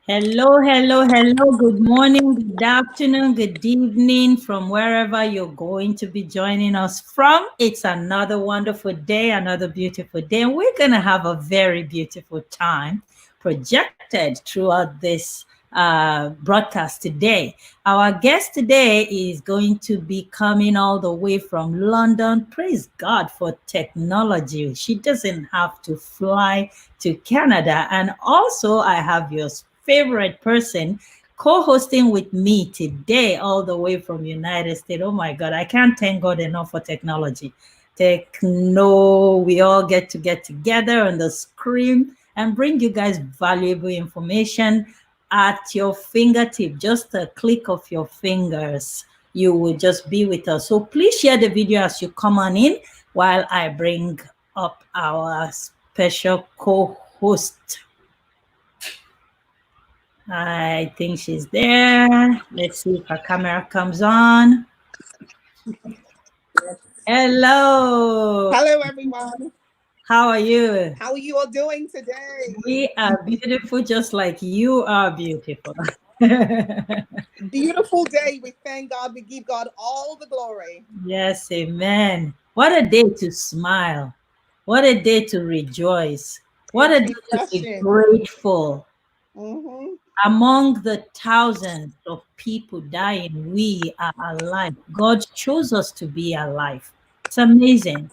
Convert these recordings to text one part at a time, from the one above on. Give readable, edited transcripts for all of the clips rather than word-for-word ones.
Hello, hello, hello. Good morning, good afternoon, good evening from wherever you're going to be joining us from. It's another wonderful day, another beautiful day, and we're going to have a very beautiful time projected throughout this broadcast today. Our guest today is going to be coming all the way from London. Praise God for technology. She doesn't have to fly to Canada. And also, I have your favorite person co-hosting with me today all the way from United States. Oh my God, I can't thank God enough for technology. We all get together on the screen and bring you guys valuable information at your fingertip, just a click of your fingers. You will just be with us. So please share the video as you come on in while I bring up our special co-host. I think she's there. Let's see if her camera comes on. Hello. Hello, everyone. How are you? How are you all doing today? We are beautiful, just like you are beautiful. Beautiful day. We thank God. We give God all the glory. Yes, amen. What a day to smile. What a day to rejoice. What a It's day to be refreshing. grateful. Hmm. Among the thousands of people dying, we are alive. God chose us to be alive. It's amazing.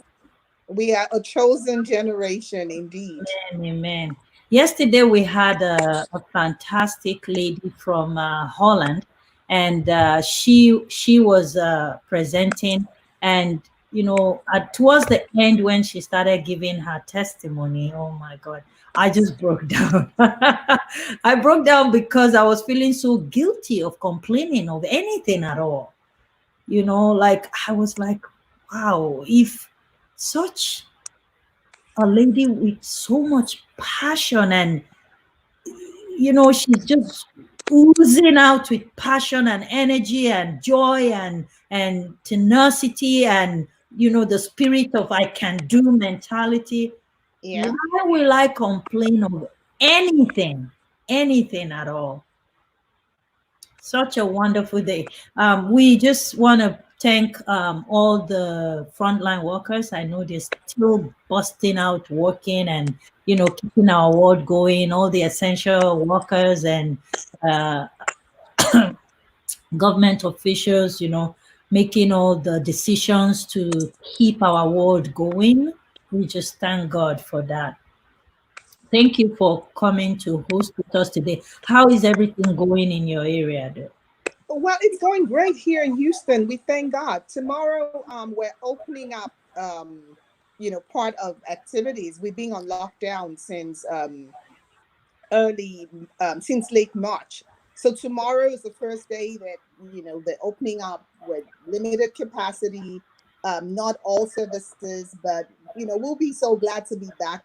We are a chosen generation indeed. Amen. Yesterday we had a fantastic lady from Holland, and she was presenting, and towards the end when she started giving her testimony, oh my God, I just broke down. I broke down because I was feeling so guilty of complaining of anything at all. Like I was like, wow, if such a lady with so much passion, and she's just oozing out with passion and energy and joy and tenacity, and the spirit of I can do mentality. Yeah. Why will I complain of anything at all? Such a wonderful day. We just want to thank all the frontline workers. I know they're still busting out working and keeping our world going. All the essential workers and uh, government officials, making all the decisions to keep our world going. We just thank God for that. Thank you for coming to host with us today. How is everything going in your area, though? Well, it's going great here in Houston. We thank God. Tomorrow, we're opening up, part of activities. We've been on lockdown since early since late March. So tomorrow is the first day that they're opening up with limited capacity, not all services, but we'll be so glad to be back,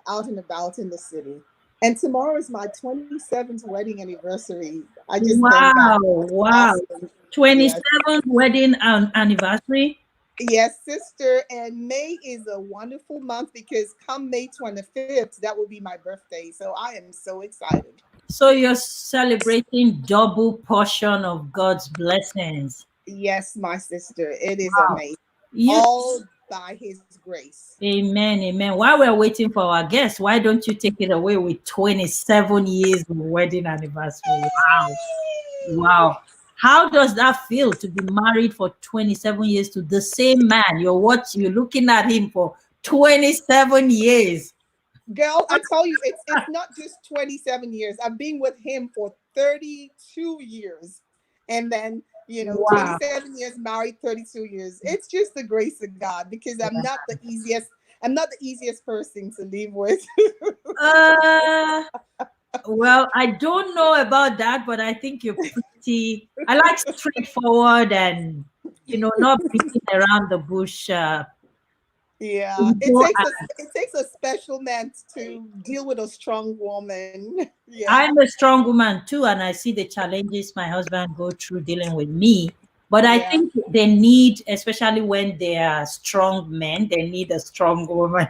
out and about in the city. And tomorrow is my 27th wedding anniversary. I just thank God. Wow, It's wow. awesome. Yes. 27th wedding anniversary. Yes, sister. And May is a wonderful month because come May 25th, that will be my birthday. So I am so excited. So you're celebrating double portion of God's blessings. Yes, my sister. It is Wow. amazing. You All by his grace. Amen, amen. While we're waiting for our guests, why don't you take it away with 27 years of wedding anniversary? Wow. Wow. How does that feel to be married for 27 years to the same man? You're looking at him for 27 years. Girl, I tell you, it's not just 27 years. I've been with him for 32 years. And then, Wow. 27 years married, 32 years. It's just the grace of God because I'm not the easiest person to live with. Uh, well, I don't know about that, but I think I like straightforward and, not beating around the bush. Yeah, it Although takes a special man to deal with a strong woman. Yeah. I'm a strong woman too, and I see the challenges my husband go through dealing with me. But I Yeah. think they need, especially when they are strong men, they need a strong woman.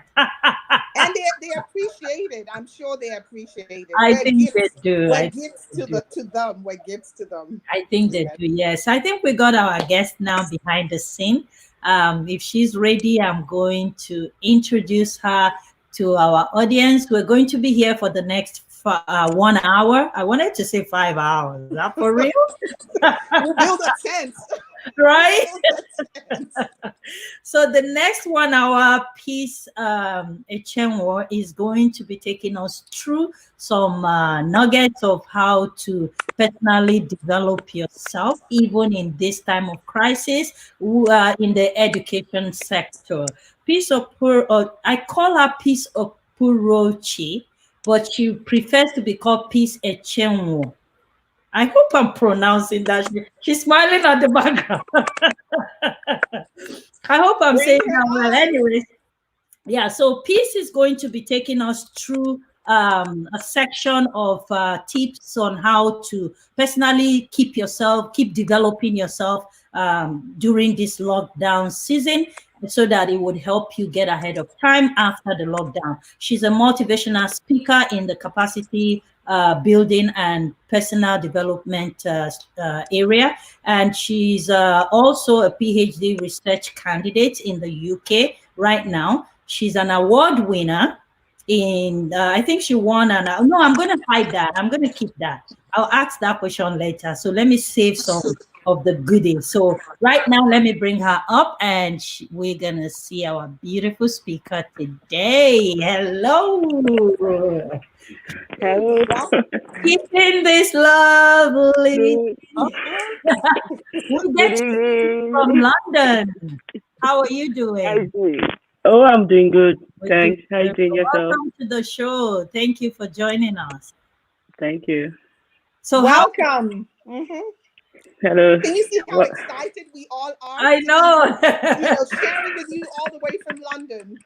And they appreciate it. I'm sure they appreciate it. I think they do. We're I think gifts they do. to them. We're gifts to them. I think they Yeah. do. Yes. I think we got our guest now behind the scene. If she's ready, I'm going to introduce her to our audience. We're going to be here for the next 1 hour. I wanted to say 5 hours. Is that for real? We'll build a tent. We'll Right? build a tent. So the next 1 hour piece, Echeonwu is going to be taking us through some nuggets of how to personally develop yourself, even in this time of crisis, in the education sector. Piece of I call her Piece of Purochi, but she prefers to be called Peace Echeonwu. I hope I'm pronouncing that. She's smiling at the background. I hope I'm Bring saying her that well. on. Anyways, yeah, so Peace is going to be taking us through a section of tips on how to personally keep developing yourself during this lockdown season so that it would help you get ahead of time after the lockdown. She's a motivational speaker in the capacity building and personal development area. And she's also a PhD research candidate in the UK right now. She's an award winner in, I think she won an, no, I'm going to hide that. I'm going to keep that. I'll ask that question later. So let me save some of the goodies. So right now, let me bring her up and we're going to see our beautiful speaker today. Hello. Hello. Well, Keeping this lovely. Good, We good get you evening. from London. How are you How you doing? doing? Oh, I'm doing good. We're doing Thanks. How you very doing well. yourself? Welcome to the show. Thank you for joining us. Thank you. So how welcome. Hello. Can you see how What? excited we all are I to be, know. sharing with you all the way from London?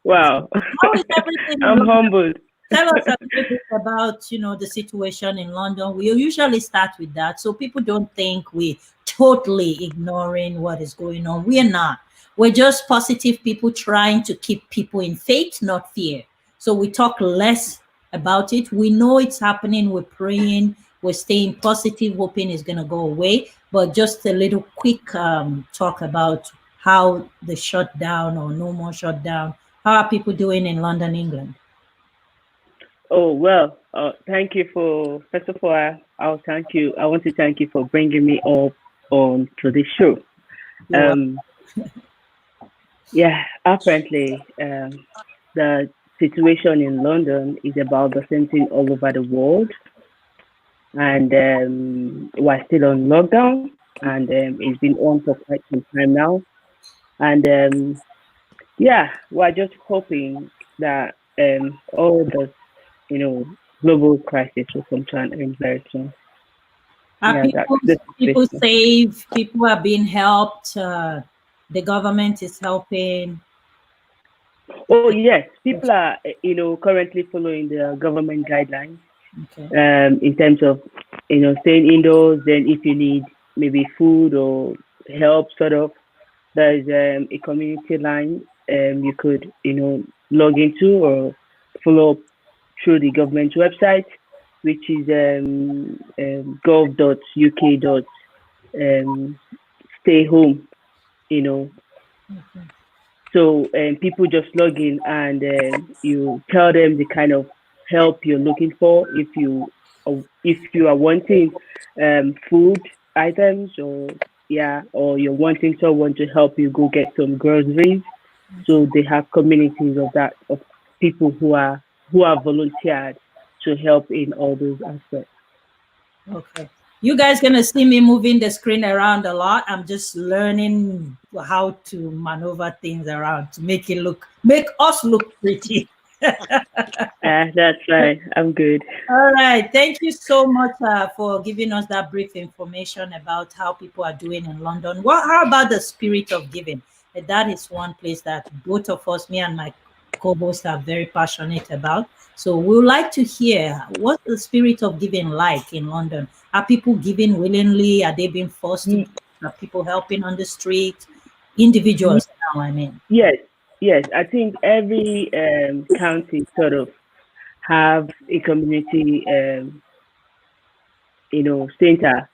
Wow. How is everything in I'm London? humbled. Tell us a little bit about, the situation in London. We usually start with that so people don't think we totally ignoring what is going on. We're not. We're just positive people trying to keep people in faith, not fear. So we talk less about it. We know it's happening. We're praying. We're staying positive, hoping it's going to go away. But just a little quick talk about how the shutdown or no more shutdown. How are people doing in London, England? Oh well. Thank you for. First of all, I'll thank you. I want to thank you for bringing me up on to this show. You're welcome. Um. Yeah. Apparently, the situation in London is about the same thing all over the world, and we're still on lockdown, and it's been on for quite some time now. And yeah, we're just hoping that all the you know global crisis will come to an end very soon. Are Yeah, that's people the people situation. safe? People are being helped. The government is helping. Oh yes, people are currently following the government guidelines Okay. in terms of staying indoors. Then if you need maybe food or help, sort of, there's a community line you could log into or follow up through the government website, which is gov.uk stay home. You know, Okay. so people just log in and you tell them the kind of help you're looking for. If you are wanting food items, or yeah, or you're wanting someone to help you go get some groceries. So they have communities of that, of people who are volunteered to help in all those aspects. Okay. You guys gonna see me moving the screen around a lot. I'm just learning how to maneuver things around to make us look pretty. That's right. I'm good. All right. Thank you so much for giving us that brief information about how people are doing in London. How about the spirit of giving? That is one place that both of us, me and my co-host, are very passionate about. So we would like to hear what's the spirit of giving like in London. Are people giving willingly? Are they being forced to Ye- give? people helping on the street, individuals now, I mean. Yes, yes. I think every county sort of have a community, center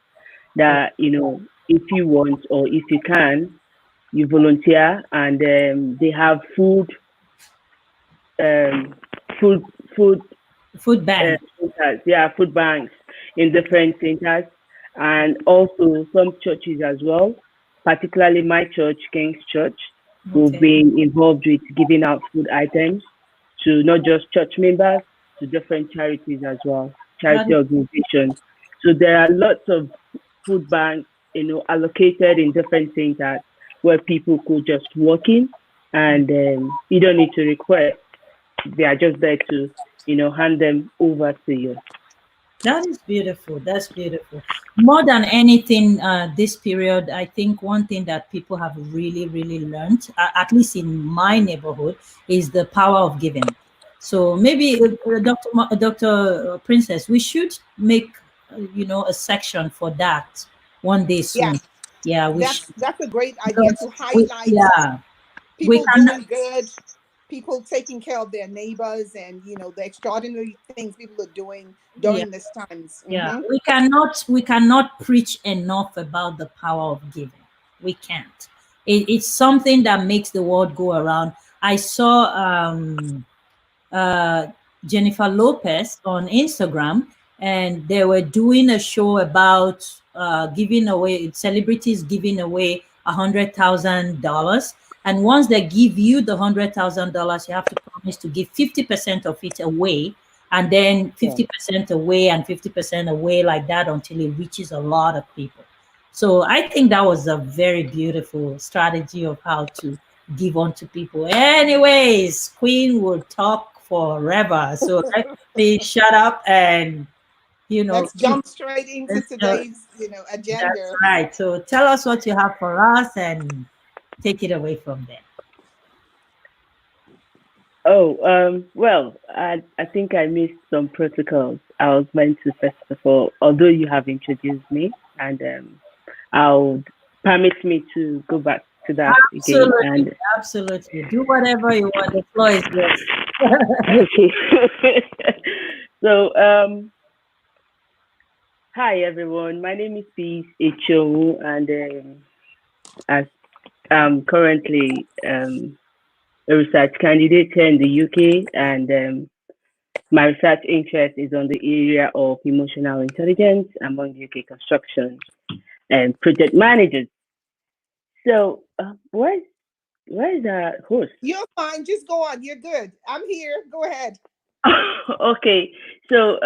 that, if you want or if you can, you volunteer, and they have um, food, food Food bank. centers. Yeah, food banks in different centers, and also some churches as well. Particularly my church, King's Church, will Okay. be involved with giving out food items to not just church members, to different charities as well, That charity is, organizations. So there are lots of food banks, allocated in different centers where people could just walk in, and you don't need to request. They are just there to, hand them over to you. that is beautiful. That's beautiful. More than anything, this period, I think one thing that people have really, really learned, at least in my neighborhood, is the power of giving. So maybe, Dr. Princess, we should make, a section for that one day Yeah, soon. Yeah, we should. that's a great idea Because to highlight yeah, we people can. doing good, people taking care of their neighbors, and the extraordinary things people are doing Yeah. during these times. Yeah, we cannot preach enough about the power of giving. We can't. It's something that makes the world go around. I saw uh, Jennifer Lopez on Instagram, and they were doing a show about giving away celebrities giving away $100,000. And once they give you the $100,000, you have to promise to give 50% of it away, and then Yeah. 50% away and 50% away, like that, until it reaches a lot of people. So I think that was a very beautiful strategy of how to give on to people. Anyways, Queen will talk forever. So let me shut up and Let's keep. jump straight into Let's go. today's That's agenda. right. So tell us what you have for us and take it away from there. Oh, well, I think I missed some protocols. I was meant to, first of all, although you have introduced me, and I'll permit me to go back to that again. Absolutely, And absolutely. Do whatever you want. The floor is yours. okay. So, hi everyone. My name is Peace Echeonwu, and as I'm currently a research candidate here in the UK, and my research interest is on the area of emotional intelligence among UK construction and project managers. So, where's our host? You're fine. Just go on. You're good. I'm here. Go ahead. Okay, so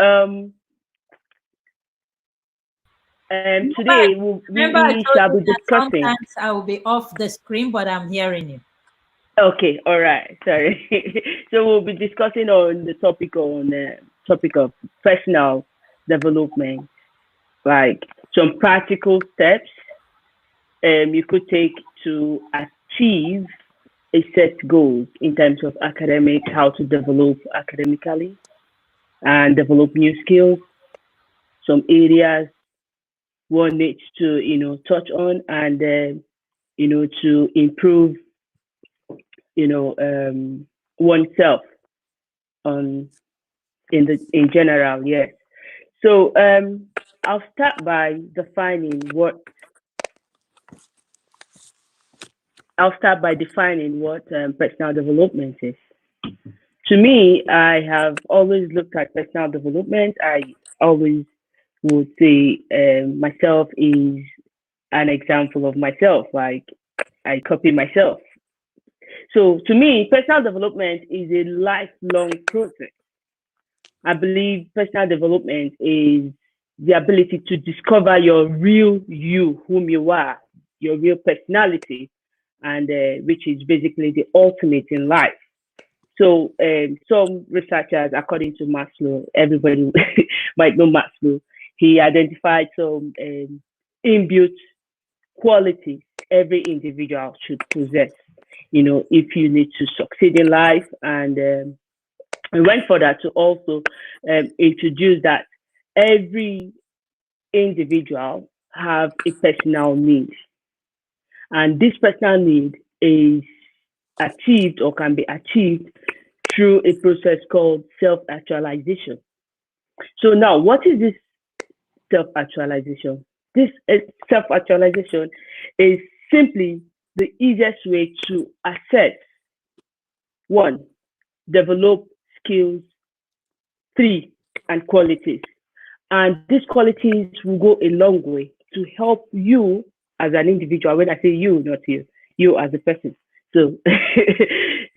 Remember, today remember, I we told shall you be that discussing. sometimes I will be off the screen, but I'm hearing you. Okay, all right, sorry. So we'll be discussing on the topic of personal development, like some practical steps you could take to achieve a set goals in terms of academics, how to develop academically and develop new skills, some areas one needs to, touch on, and to improve, oneself on in general. Yes. So I'll start by defining what personal development is. To me, I have always looked at personal development. I always would say myself is an example of myself. Like I copy myself. So to me, personal development is a lifelong process. I believe personal development is the ability to discover your real you, whom you are, your real personality, and which is basically the ultimate in life. So some researchers, according to Maslow, everybody might know Maslow, he identified some inbuilt qualities every individual should possess. If you need to succeed in life, and we went further to also introduce that every individual have a personal need. And this personal need is achieved or can be achieved through a process called self-actualization. So now, what is this self-actualization? This self-actualization is simply the easiest way to assess, one, develop skills, three, and qualities. And these qualities will go a long way to help you as an individual. When I say you, not you, you as a person. So,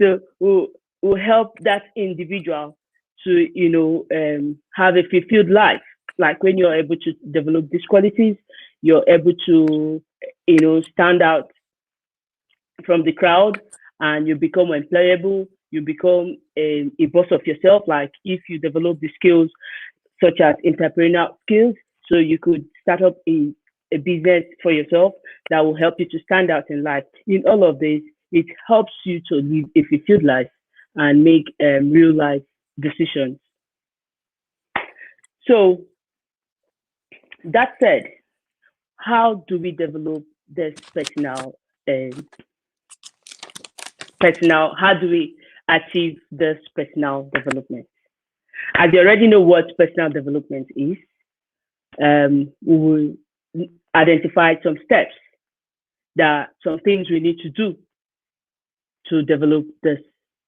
so will help that individual to, have a fulfilled life. Like when you're able to develop these qualities, you're able to, stand out from the crowd, and you become employable. You become a boss of yourself. Like if you develop the skills such as entrepreneurial skills. So you could start up a business for yourself that will help you to stand out in life. In all of this, it helps you to live a fulfilled life and make real life decisions. So that said, how do we develop this personal? How do we achieve this personal development? As you already know what personal development is, we will identify some steps, that some things we need to do to develop this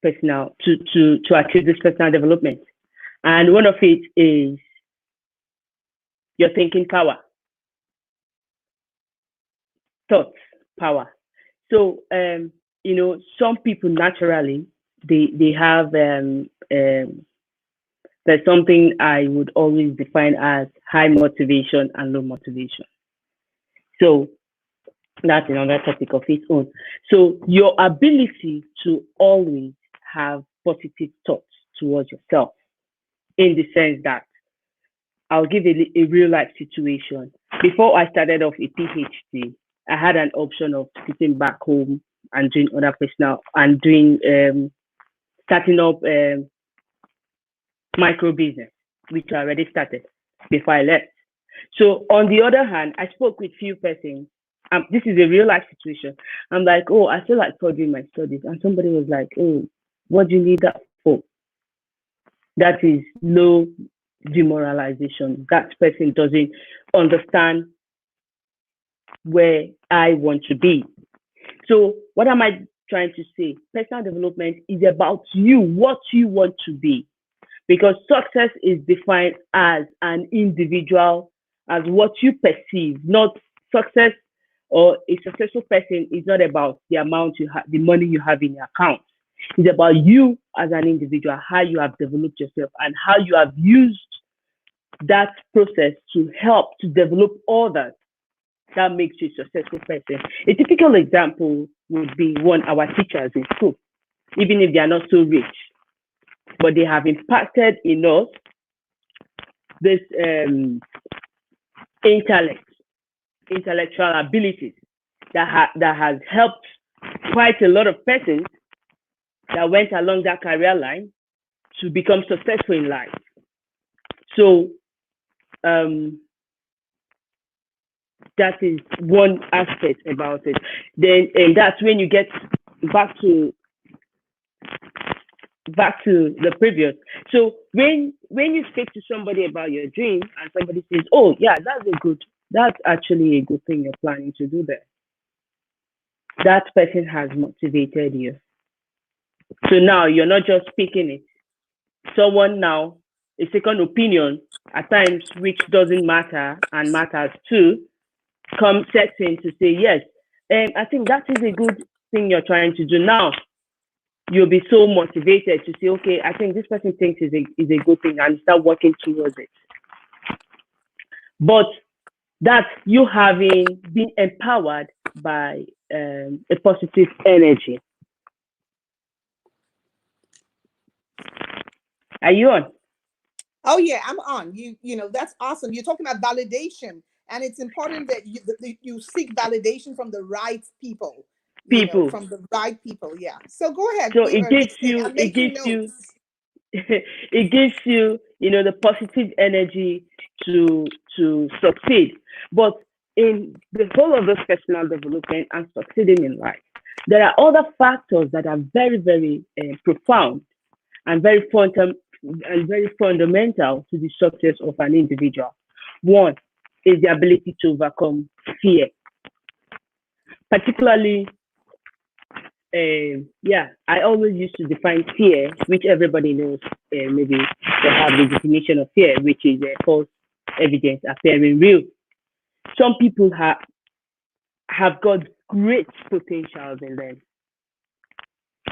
to achieve this personal development. And one of it is your thinking power, thoughts power. So some people naturally they have there's something I would always define as high motivation and low motivation. So that's another topic of its own. So your ability to always have positive thoughts towards yourself, in the sense that I'll give a real life situation. Before I started off a PhD, I had an option of sitting back home and doing other personal and doing starting up micro business, which I already started before I left. So on the other hand, I spoke with few persons. This is a real life situation. I'm like, oh, I feel like furthering my studies, and somebody was like, oh, what do you need that for? That is low demoralization. That person doesn't understand where I want to be. So what am I trying to say? Personal development is about you, what you want to be, because success is defined as an individual, as what you perceive, not success. Or a successful person is not about the amount you have, the money you have in your account. It's about you as an individual, how you have developed yourself and how you have used that process to help to develop others. That makes you a successful person. A typical example would be our teachers in school, even if they are not so rich, but they have impacted in us this intellectual abilities that has helped quite a lot of persons that went along that career line to become successful in life. So that is one aspect about it. Then, and that's when you get back to the previous. So when you speak to somebody about your dream and somebody says, "Oh, yeah, that's actually a good thing you're planning to do there," that person has motivated you. So now you're not just speaking it. Someone now, a second opinion at times, which doesn't matter and matters too, come sets in to say, yes, I think that is a good thing you're trying to do. Now you'll be so motivated to say, okay, I think this person thinks is a good thing, and start working towards it. But that you having been empowered by a positive energy. Are you on? Oh yeah, I'm on. That's awesome. You're talking about validation, and it's important that you seek validation from the right people. People. From the right people. Yeah. So go ahead. So it gives Keep saying. you, I'm making notes. it gives you, the positive energy to succeed. But in the whole of this personal development and succeeding in life, there are other factors that are very, very profound and very fundamental to the success of an individual. One is the ability to overcome fear, particularly. I always used to define fear, which everybody knows. Maybe they have the definition of fear, which is false evidence appearing real. Some people have got great potentials in them,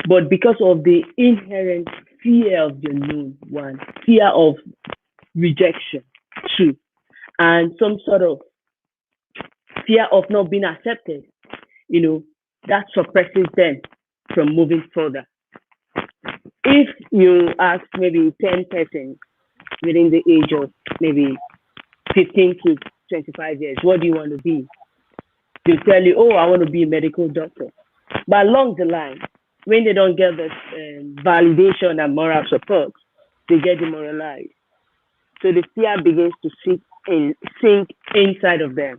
but because of the inherent fear of the unknown, one, fear of rejection, two, and some sort of fear of not being accepted, you know, that suppresses them from moving further. If you ask maybe 10 persons within the age of maybe 15 to 25 years, what do you want to be? They'll tell you, oh, I want to be a medical doctor. But along the line, when they don't get this validation and moral support, they get demoralized. So the fear begins to sink inside of them.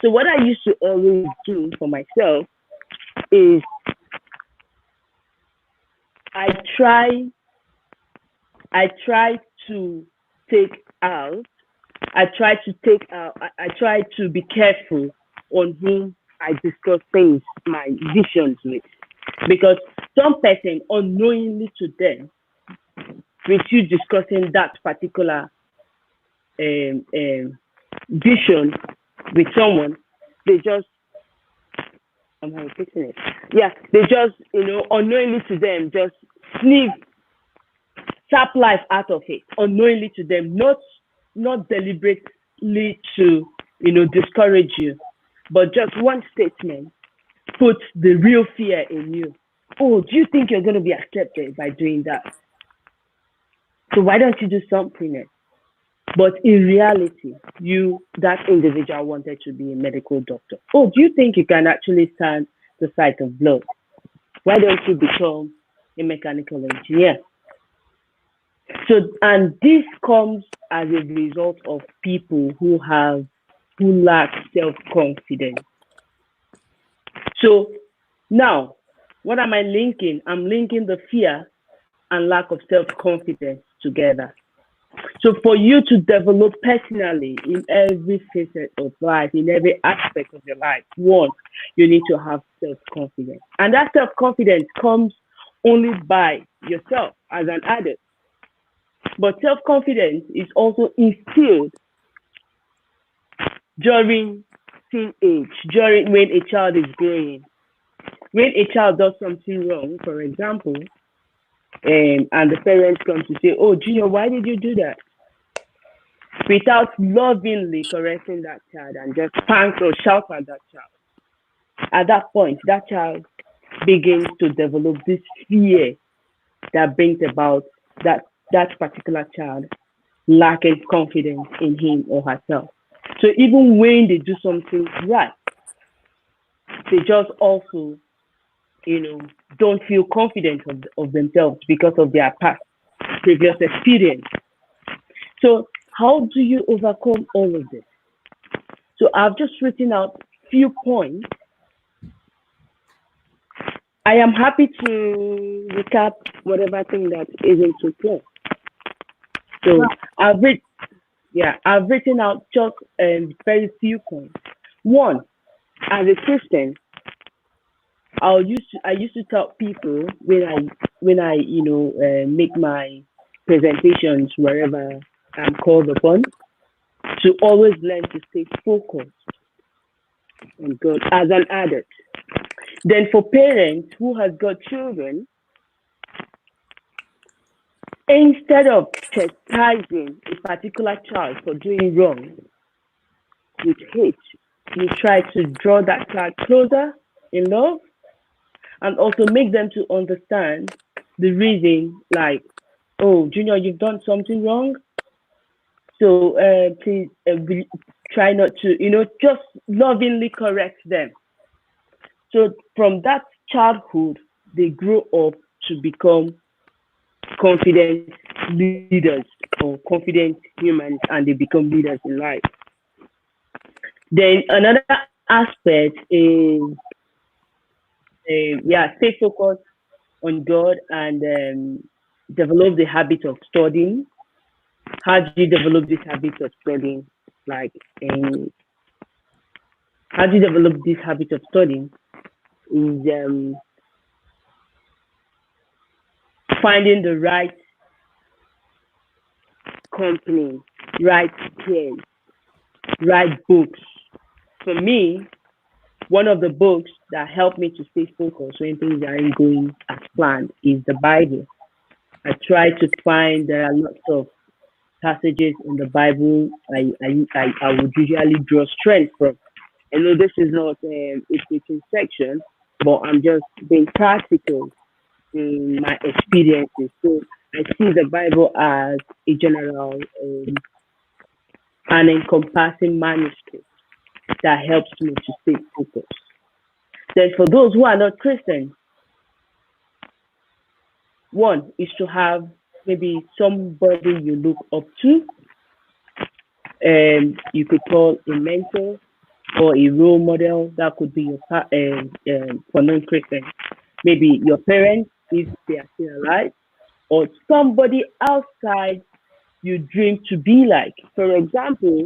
So what I used to always do for myself is I try I try to take out I try to be careful on whom I discuss things, my visions with. Because some person unknowingly to them, with you discussing that particular vision with someone, they just I'm fixing it. Yeah, they just, unknowingly to them, just sneak tap life out of it, unknowingly to them, not deliberately to, discourage you, but just one statement puts the real fear in you. Oh, do you think you're going to be accepted by doing that? So why don't you do something else? But in reality, that individual wanted to be a medical doctor. Oh, do you think you can actually stand the sight of blood? Why don't you become a mechanical engineer? So, and this comes as a result of people who lack self-confidence. So now, what am I linking? I'm linking the fear and lack of self-confidence together. So for you to develop personally in every facet of life, in every aspect of your life, one, you need to have self-confidence. And that self-confidence comes only by yourself as an adult. But self-confidence is also instilled during teenage, during when a child is growing. When a child does something wrong, for example, and the parents come to say, oh, Junior, why did you do that? Without lovingly correcting that child and just spank or shout at that child. At that point, that child begins to develop this fear that brings about that particular child lacking confidence in him or herself. So even when they do something right, they just also, don't feel confident of themselves because of their past previous experience. So how do you overcome all of this? So I've just written out few points. I am happy to recap whatever thing that isn't too clear. So I've written out just very few points. One, as a Christian, I used to tell people when I make my presentations wherever I'm called upon, to always learn to stay focused on God as an adult. Then for parents who has got children, instead of chastising a particular child for doing wrong with hate, you try to draw that child closer in love and also make them to understand the reason, like, oh, Junior, you've done something wrong. So please try not to, just lovingly correct them. So from that childhood, they grow up to become confident leaders or confident humans, and they become leaders in life. Then another aspect is stay focused on God and develop the habit of studying. How do you develop this habit of studying? Like, how do you develop this habit of studying? Is finding the right company, right peers, right books. For me, one of the books that helped me to stay focused when things aren't going as planned is the Bible. I try to find there are lots of passages in the Bible I would usually draw strength from. I know this is not a teaching section, but I'm just being practical in my experiences. So I see the Bible as a general and encompassing manuscript that helps me to stay focused. Then for those who are not Christians, one is to have maybe somebody you look up to, you could call a mentor or a role model. That could be your for non-Christians, maybe your parents if they are still alive, or somebody outside you dream to be like. For example,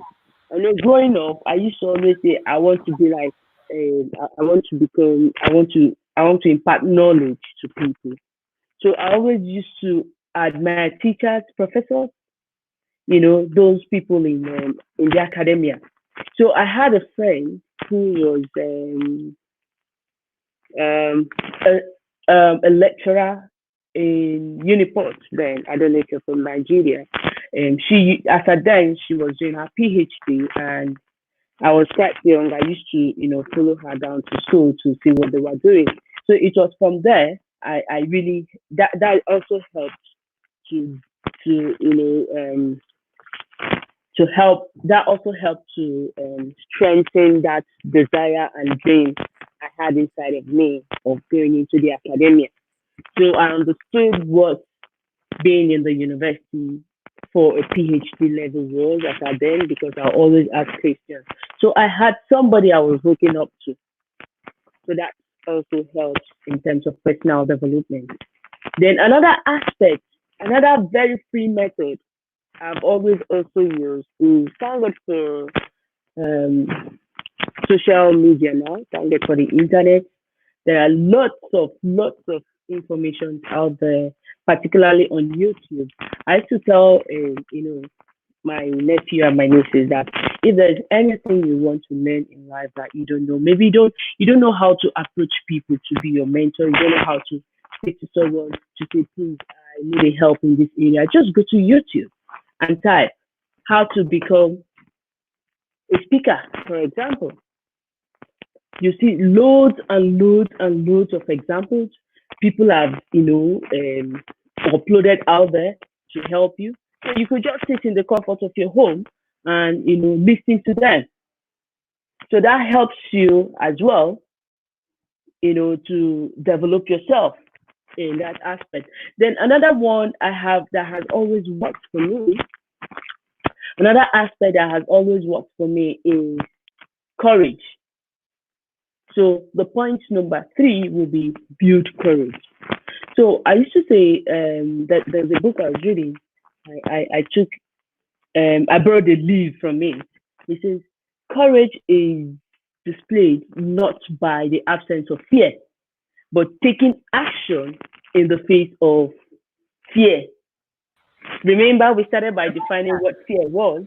I know growing up, I used to always say I want to be like, I want to become, I want to impart knowledge to people. So I always used to admire teachers, professors, those people in the academia. So I had a friend who was um, a lecturer in Uniport then. I don't know if you're from Nigeria. She, at her then, she was doing her PhD, and I was quite young. I used to, follow her down to school to see what they were doing. So it was from there I really that also helped to to help that also helped to strengthen that desire and dream I had inside of me of going into the academia. So I understood what being in the university for a PhD level was at that then because I always asked questions. So I had somebody I was looking up to. So that also helps in terms of personal development. Then another aspect, another very free method I've always also used is thank God for um, social media now. Thank God for the internet. There are lots of information out there, particularly on YouTube. I used to tell my nephew and my nieces that if there's anything you want to learn in life that you don't know, maybe you don't know how to approach people to be your mentor, you don't know how to speak to someone to say, please, I need a help in this area. Just go to YouTube and type how to become a speaker, for example. You see loads and loads and loads of examples people have, uploaded out there to help you. So you could just sit in the comfort of your home and, listen to them. So that helps you as well, to develop yourself in that aspect. Then another one I have that has always worked for me, another aspect that has always worked for me is courage. So the point number three will be build courage. So I used to say that there's a book I was reading. I took I borrowed a leaf from it. It says courage is displayed not by the absence of fear, but taking action in the face of fear. Remember, we started by defining what fear was.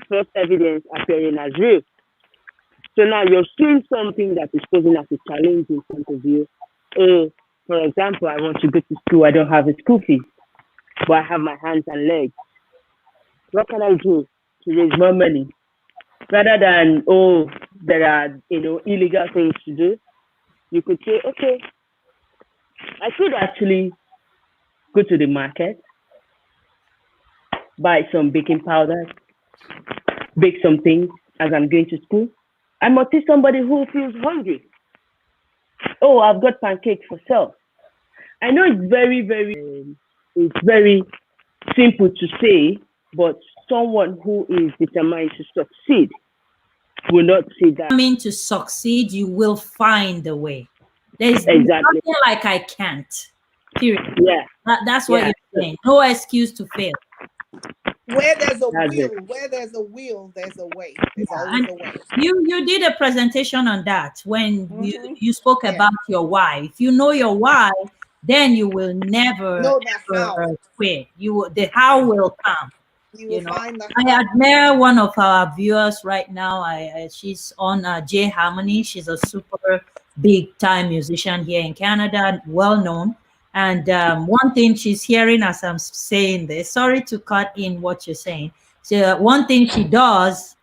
First evidence appearing as real. So now you're seeing something that is posing as a challenge in front of you. Oh, for example, I want to go to school. I don't have a school fee, but I have my hands and legs. What can I do to raise more money? Rather than, oh, there are, illegal things to do, you could say, okay, I could actually go to the market, buy some baking powder, bake some things as I'm going to school. I must see somebody who feels hungry. Oh, I've got pancakes for sale. I know it's very simple to say, but someone who is determined to succeed will not see that. Determined to succeed, you will find a way. There's Exactly. nothing like I can't. Period. Yeah. That's what Yeah. you're saying. No excuse to fail. Where there's a That's it. will, there's a way. There's Yeah, always and a way. you did a presentation on that when you spoke Yeah. about your why. If you know your why, then you will never Know the how. ever quit. The how will come. You will You know, find the I how. admire one of our viewers right now. She's on J Harmony. She's a super big time musician here in Canada, well known. And one thing she's hearing as I'm saying this, sorry to cut in what you're saying. So one thing she does,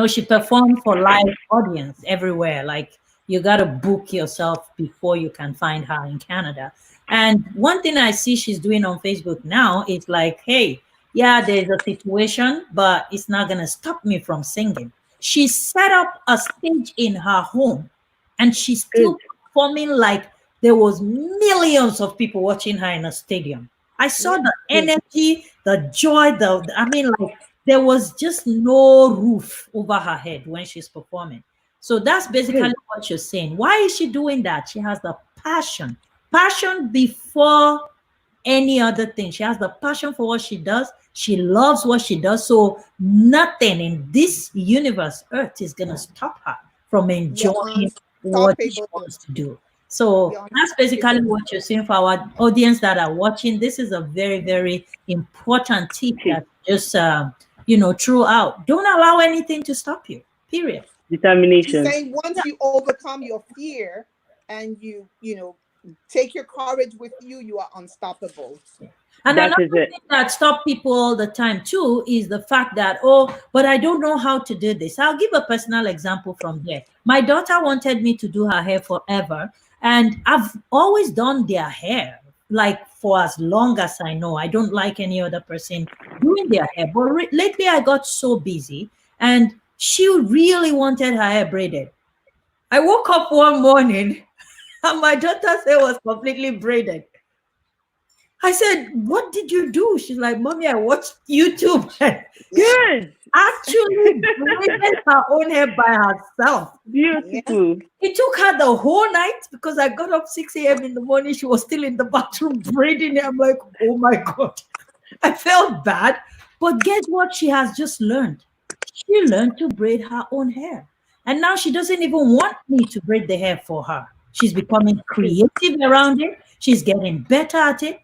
she performed for live audience everywhere. Like you got to book yourself before you can find her in Canada. And one thing I see she's doing on Facebook now is like, hey, yeah, there's a situation, but it's not going to stop me from singing. She set up a stage in her home and she's Good. still performing like there was millions of people watching her in a stadium. I saw the energy, the joy, I mean, like there was just no roof over her head when she's performing. So that's basically Good. what you're saying. Why is she doing that? She has the passion. Passion before any other thing. She has the passion for what she does. She loves what she does. So nothing in this universe, Earth, is gonna stop her from You're enjoying what she unstoppable. wants to do. So You're that's basically unstoppable. what you're saying for our audience that are watching. This is a very, very important tip that just threw out. Don't allow anything to stop you. Period. She's Determination. saying once you overcome your fear and you take your courage with you, you are unstoppable. And That is another it. thing that stop people all the time too is the fact that, oh, but I don't know how to do this. I'll give a personal example from there. My daughter wanted me to do her hair forever, and I've always done their hair like for as long as I know. I don't like any other person doing their hair. But lately I got so busy and she really wanted her hair braided. I woke up one morning and my daughter said it was completely braided. I said, "What did you do?" She's like, "Mommy, I watched YouTube." And she Good. actually braided her own hair by herself. Yeah. Beautiful. It took her the whole night because I got up 6 a.m. in the morning. She was still in the bathroom braiding it. I'm like, oh my God. I felt bad. But guess what? She has just learned. She learned to braid her own hair. And now she doesn't even want me to braid the hair for her. She's becoming creative around it. She's getting better at it.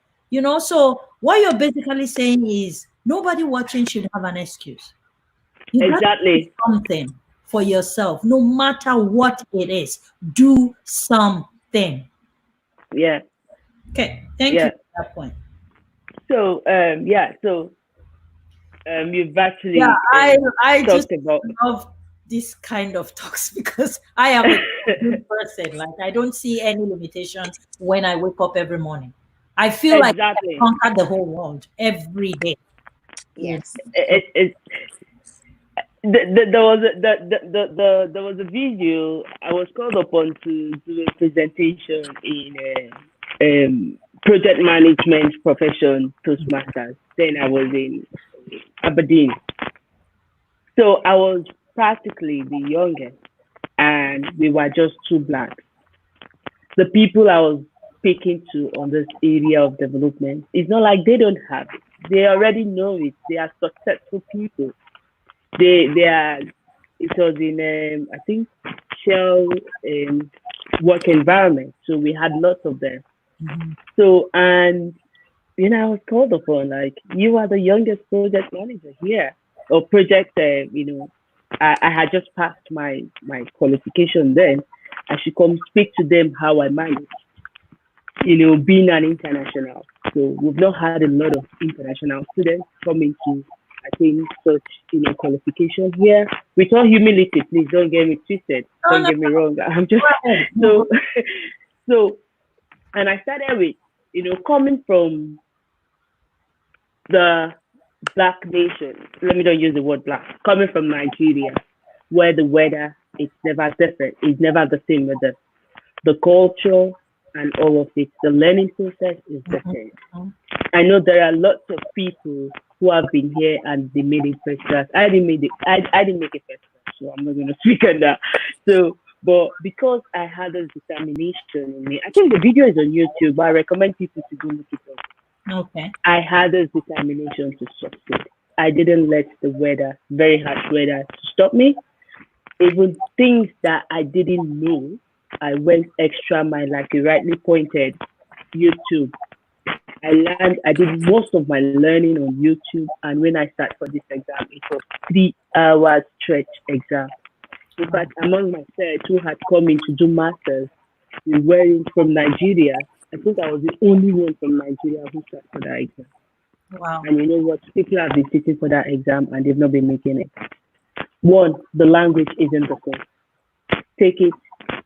So what you're basically saying is nobody watching should have an excuse. You got to do Exactly. something for yourself, no matter what it is. Do something. Yeah. Okay. Thank you Yeah. for that point. So yeah. So you've Yeah, actually I just talked about love this kind of talks because I am a good person. Like I don't see any limitation when I wake up every morning. I feel like I exactly. conquer the whole world every day. Yes. So, It, there was there was a video I was called upon to do a presentation in project management profession Toastmasters. Then I was in Aberdeen, so I was practically the youngest, and we were just two blacks. The people I was speaking to on this area of development, it's not like they don't have it. They already know it. They are successful people. They are. It was in I think shell work environment, so we had lots of them. mhm. So and I was called upon like you are the youngest project manager here or project. I had just passed my qualification then. I should come speak to them how I manage. Being an international. So we've not had a lot of international students coming to attain such, qualification here. With all humility, please don't get me twisted. No, Don't no, get me wrong. I'm just go ahead. No, so go so and I started with, coming from the black nation. Let me not use the word black. Coming from Nigeria, where the weather is never different, it's never the same weather. The culture, and all of it. The learning process is the Mhm. same. Mhm. I know there are lots of people who have been here and they made it first class. I didn't make it first class, so I'm not gonna speak on that. So but because I had this determination in me, I think the video is on YouTube, but I recommend people to go look it up. Okay. I had this determination to succeed. I didn't let the weather, very harsh weather, to stop me. Even things that I didn't know, I went extra mile, like you rightly pointed. YouTube. I did most of my learning on YouTube, and when I start for this exam, it was 3 hours stretch exam. In Wow. fact, among my friends who had come in to do masters, we were in from Nigeria. I think I was the only one from Nigeria who sat for that exam. Wow. And you know what? People have been sitting for that exam and they've not been making it. One, the language isn't the same. Take it,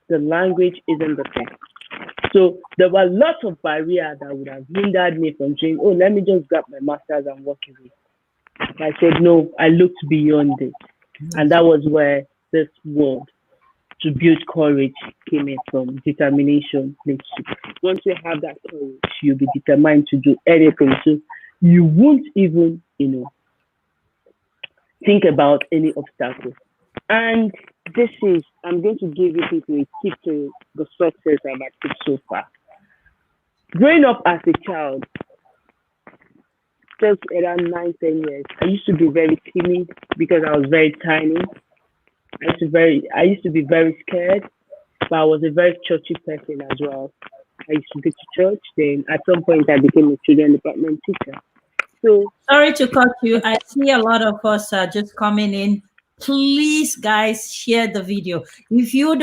the language isn't the same. So there were lots of barriers that would have hindered me from saying, oh, let me just grab my master's and walk away. I said, no, I looked beyond it. And that was where this word to build courage came in from. Determination makes you. Once you have that courage, you'll be determined to do anything. So you won't even, think about any obstacles. And this is, I'm going to give you people a tip to the success I've achieved so far. Growing up as a child, just around 9, 10 years, I used to be very timid because I was very tiny. I used to be very scared, but I was a very churchy person as well. I used to go to church. Then at some point, I became a children department teacher. So Sorry to cut you. I see a lot of us just coming in. Please, guys, share the video. If you're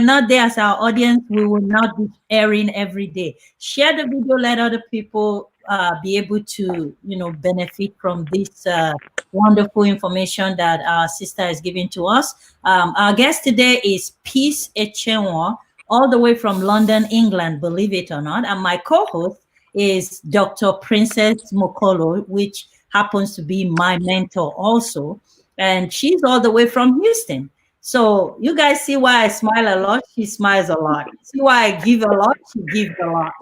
not there as our audience, we will not be airing every day. Share the video. Let other people be able to, benefit from this wonderful information that our sister is giving to us. Our guest today is Peace Echeonwu, all the way from London, England. Believe it or not, and my co-host is Dr. Princess Mokolo, which happens to be my mentor also. And she's all the way from Houston. So you guys see why I smile a lot? She smiles a lot. See why I give a lot? She gives a lot.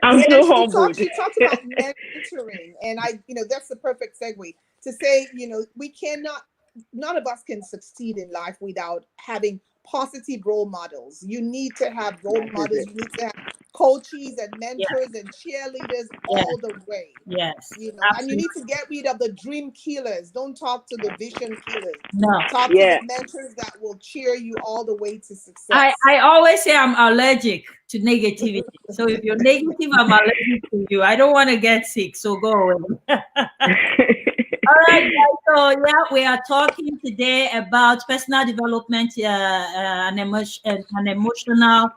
I'm Yeah, so she humbled. talked. She talked about mentoring, and that's the perfect segue to say, we cannot. None of us can succeed in life without having positive role models. You need to have role That is models. it. You need to have coaches and Yeah, mentors and cheerleaders yeah, all the way. yes, And you absolutely. need to get rid of the dream killers. Don't talk to the vision killers. No. Talk to the Yeah. mentors that will cheer you all the way to I, success. I always say I'm allergic to negativity. So if you're negative, I'm allergic to you. I don't want to get sick. So go away. All right, guys. So yeah, we are talking today about personal development and emotional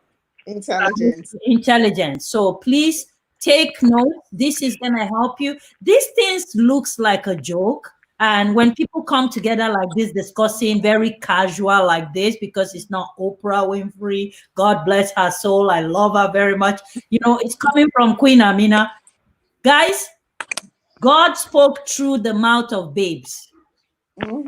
Intelligence. intelligence. So please take note. This is gonna help you. These things looks like a joke. And when people come together like this, discussing very casual like this, because it's not Oprah Winfrey, God bless her soul. I love her very much. It's coming from Queen Amina. Guys, God spoke through the mouth of babes. Hmm.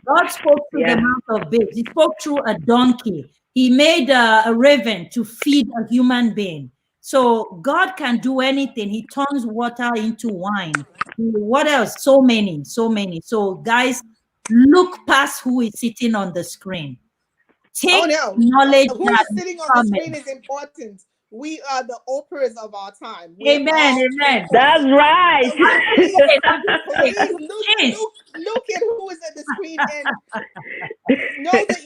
God spoke through the Yeah. mouth of babes. He spoke through a donkey. He made a raven to feed a human being. So God can do anything. He turns water into wine. What else? So many, so many. So guys, look past who is sitting on the screen. Oh Take no, knowledge who that is is sitting on the screen coming. is important. We are the Oprahs of our time. We're Amen. all Amen. That's Oprahs. right. So I'm just please, saying. I'm just saying. please look, Jeez. look at who is at the screen and know that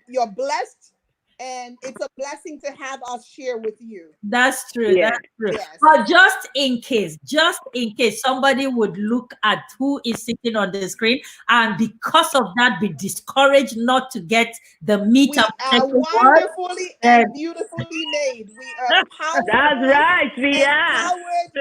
you're blessed, and it's a blessing to have us share with you. That's true. Yeah. That's true. Yes, But just in case somebody would look at who is sitting on the screen and because of that be discouraged not to get the meat and we are potatoes word, wonderfully then and beautifully made. We are That's powerful, right. We are. empowered.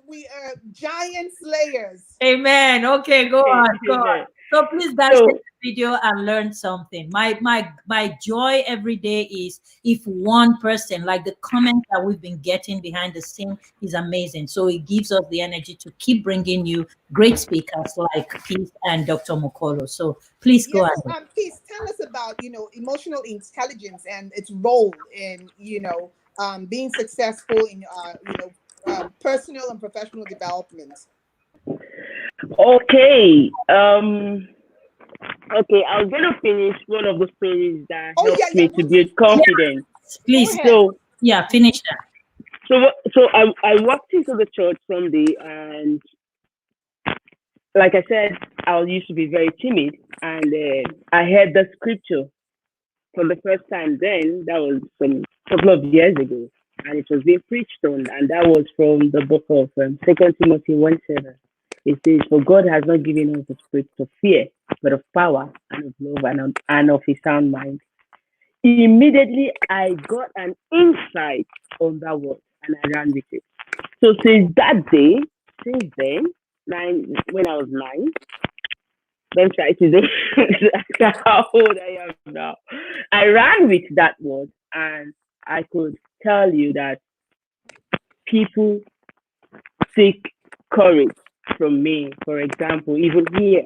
We are giant slayers. amen. Okay, go on, go Amen. on. So please, guys, take So the video and learn something. My joy every day is if one person, like the comment that we've been getting behind the scene, is amazing. So it gives us the energy to keep bringing you great speakers like Peace and Dr. Mokolo. So please go Yes, so ahead. please tell us about emotional intelligence and its role in being successful in personal and professional development. okay, okay, I was gonna finish one of the stories that Oh helped yeah, yeah. me to build confidence. Go Please, ahead. So yeah, finish that. so I walked into the church someday, and like I said, I used to be very timid, and I heard the scripture for the first time. Then that was some couple of years ago, and it was being preached on, and that was from the book of Second Timothy 1:7. It says, "For God has not given us the spirit of fear, but of power and of love and of a sound mind." Immediately, I got an insight on that word, and I ran with it. So since that day, since then, when I was 9, don't try to do how old I am now. I ran with that word, and I could tell you that people seek courage from me. For example, even here,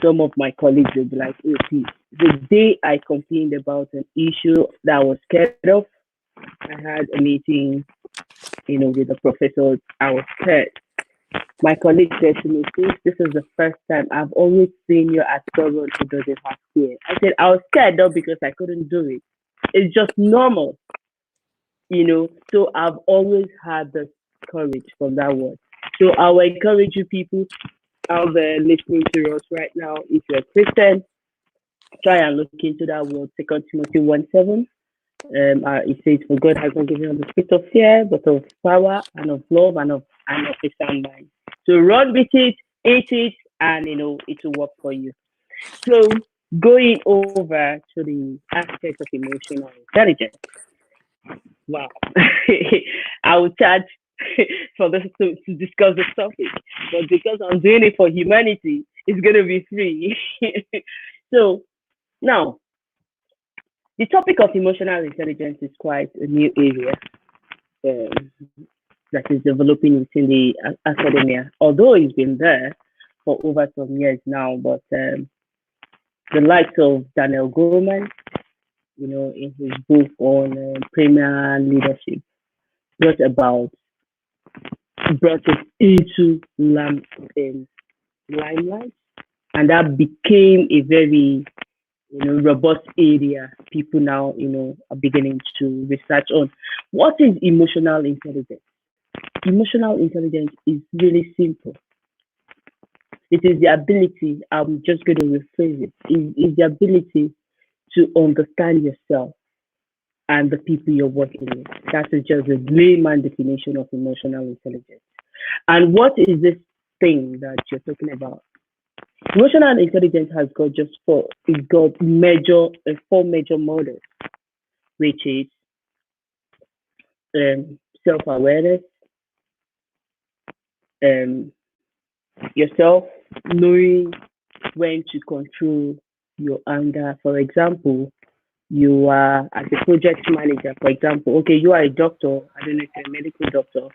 some of my colleagues will be like, "Oh, see, the day I complained about an issue that I was scared of, I had a meeting, with the professor. I was scared. My colleague said to me, "Since this is the first time I've always seen you as someone who doesn't have fear." I said, "I was scared not because I couldn't do it. It's just normal. So I've always had the courage from that word. So I will encourage you people out there listening to us right now. If you're a Christian, try and look into that word, Second Timothy 1:7. It says, "For God has not given us the spirit of fear, but of power and of love and of a sound mind." So run with it, eat it, and it will work for you. So going over to the aspect of emotional intelligence. Wow. I will charge for this to discuss this topic, but because I'm doing it for humanity, it's gonna be free. So now the topic of emotional intelligence is quite a new area um, that is developing within the academia, although it's been there for over some years now. But the likes of Daniel Goleman, in his book on premier leadership, brought about brought it into limelight, and that became a very robust area. People now are beginning to research on what is emotional intelligence. Emotional intelligence is really simple. It is the ability, I'm just going to rephrase it, is the ability to understand yourself and the people you're working with. That is just a layman definition of emotional intelligence. And what is this thing that you're talking about? Emotional intelligence has got just it's got four major models, which is self-awareness, um, yourself knowing when to control your anger. For example, you are as a project manager, for example, okay, you are a doctor, I don't know if you're a medical doctor,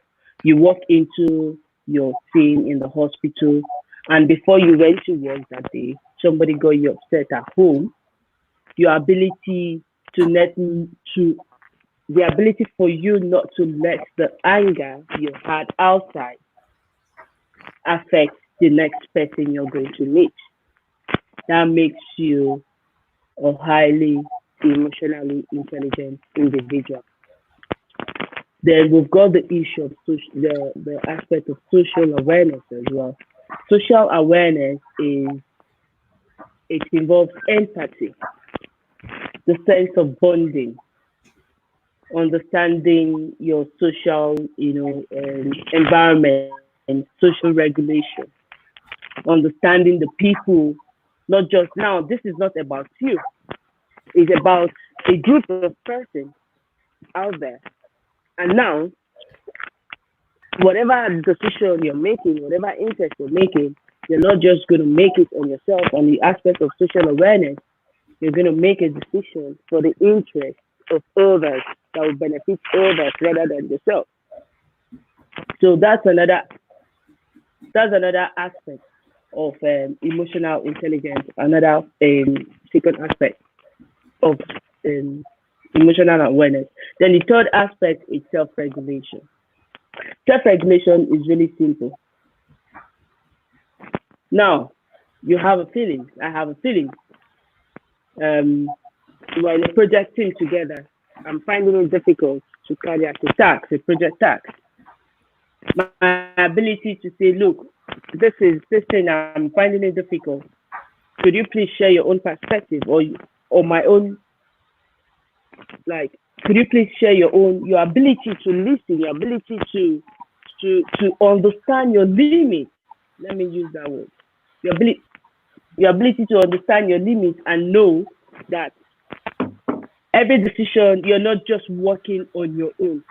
you walk into your team in the hospital, and before you went to work that day, somebody got you upset at home. Your ability to let to the ability for you not to let the anger you had outside affect the next person you're going to meet. That makes you a highly emotionally intelligent individual. Then we've got the issue of the aspect of social awareness as well. Social awareness it involves empathy, the sense of bonding, understanding your social, environment, social regulation, understanding the people. Not just now. This is not about you. It's about a group of persons out there. And now, whatever decision you're making, whatever interest you're making, You're not just going to make it on yourself. On the aspect of social awareness, you're going to make a decision for the interest of others that will benefit others rather than yourself. So that's another aspect of emotional intelligence. Another second aspect of um, emotional awareness. Then the third aspect is self-regulation. Self-regulation is really simple. Now, you have a feeling. I have a feeling. Um, we're in a project team together. I'm finding it difficult to carry out a project task. My ability to say, look, this thing I'm finding it difficult. Could you please share your own perspective or my own, like, could you please share your ability to listen, your ability to understand your limits. Let me use that word. Your ability your ability to understand your limits and know that every decision you're not just working on your own.